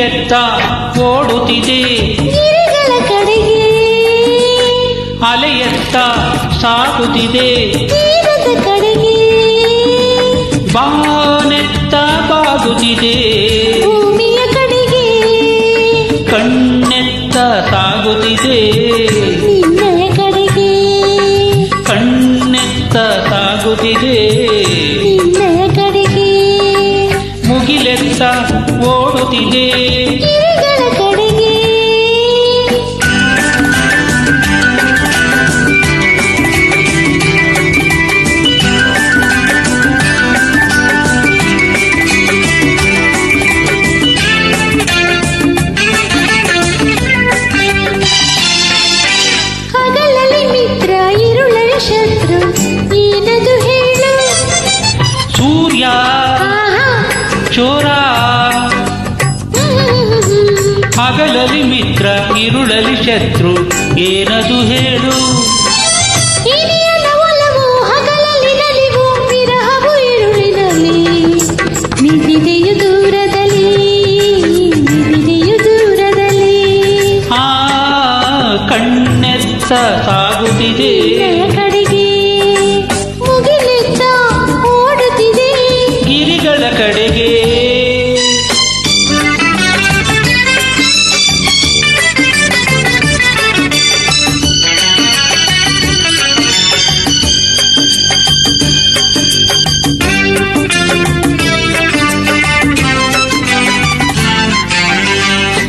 ಮುಗಿಲೆತ್ತ ಓಡುತ್ತಿದೆ ಗಿರಿಗಳ ಕಡೆಗೆ, ಅಲೆಯೆತ್ತ ಸಾಗುತ್ತಿದೆ ತೀರದ ಕಡೆಗೆ, ಬಾನೆತ್ತ ಬಾಗುತ್ತಿದೆ ಭೂಮಿಯ ಕಡೆಗೆ, ಕಣ್ಣೆತ್ತ ಸಾಗುತ್ತಿದೆ ನಿನ್ನಯ ಕಡೆಗೆ, ಕಣ್ಣೆತ್ತ ಸಾಗುತ್ತಿದೆ ನಿನ್ನಯ ಕಡೆಗೆ, ಮುಗಿಲೆತ್ತ ಓಡುತ್ತಿದೆ ಗಿರಿಗಳ ಕಡೆಗೆ. ಹಗಲಲ್ಲಿ ಮಿತ್ರ, ಇರುಳಲ್ಲಿ ಶತ್ರು, ಏನದು ಹೇಳು? ಸೂರ್ಯ ಆಹಾ, ಚೋರ ಹಗಲಲ್ಲಿ ಮಿತ್ರ ಇರುಳಲಿ ಶತ್ರು ಏನದು ಹೇಳು ಹಿರಿಯನ ಒಲವು ಹಗಲಲ್ಲಿ ನಲಿವು, ವಿರಹವು ಇರುಳಿನಲ್ಲಿ, ನಿಧಿದೆಯು ದೂರದಲ್ಲಿ, ನಿಧಿದೆಯು ದೂರದಲ್ಲಿ, ಆ ಕಣ್ಣೆತ್ತ ಸಾಗುತ್ತಿದೆ ನಿನ್ನಯ ಕಡೆಗೆ, ಮುಗಿಲೆತ್ತ ಓಡುತ್ತಿದೆ ಗಿರಿಗಳ ಕಡೆಗೆ.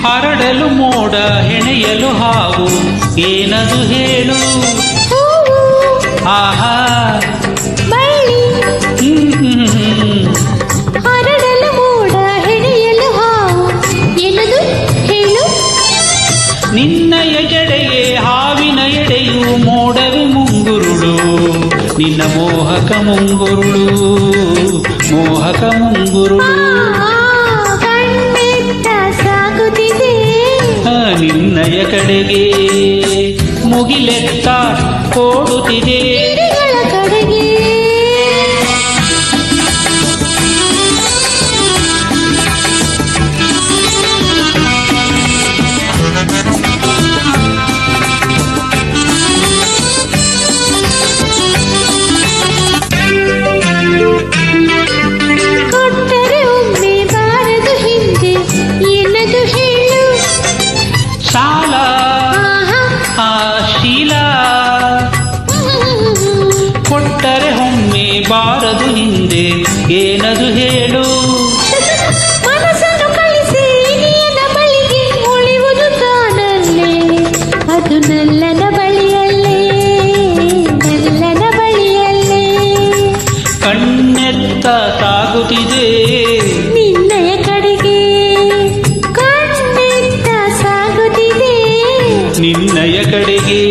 ಹರಡಲು ಮೋಡ ಹೆಣೆಯಲು ಹಾವು ಏನದು ಹೇಳು ಹೂವು, ಆಹಾ ಬಳ್ಳಿ, ಹರಡಲು ಮೋಡ ಹೆಣೆಯಲು ಹಾವು, ಏನದು ಹೇಳು? ನಿನ್ನಯ ಜಡೆಯೇ ಹಾವಿನ ಎಡೆಯು ಮೋಡವೆ ಮುಂಗುರುಳು ನಿನ್ನ ಮೋಹಕ ಮುಂಗುರುಳು ಮೋಹಕ ಮುಂಗುರುಳು ಕಣ್ಣೆತ್ತ ಸಾಗುತ್ತಿದೆ ನಿನ್ನಯ ಕಡೆಗೆ ಮುಗಿಲೆತ್ತ ಓಡುತ್ತಿದೆ ಗಿರಿಗಳ ಕಡೆಗೆ. ಕೊಟ್ಟರೆ ಒಮ್ಮೆ ಬಾರದು ಹಿಂದೆ, ಏನದು ಹೇಳು? ಸಾಲ ಆಹಾ, ಆ ಶೀಲ ಕೊಟ್ಟರೆ ಒಮ್ಮೆ ಬಾರದು ಹಿಂದೆ ಏನದು ಹೇಳು ಮನಸ್ಸನ್ನು ಕಳಿಸಿ ನಿಯನ ಬಳಿಗೆ, ಉಳಿಯುವುದು ತಾನಲ್ಲೇ, ಅದು ನಲ್ಲನ ಬಳಿಯಲ್ಲೇ, ನಲ್ಲನ ಬಳಿಯಲ್ಲೇ, ಕಣ್ಣೆತ್ತ ಸಾಗುತ್ತಿದೆ ನಿನ್ನಯ ಕಡೆಗೆ, ಕಣ್ಣೆತ್ತ ಸಾಗುತ್ತಿದೆ ನಿನ್ನಯ ಕಡೆಗೆ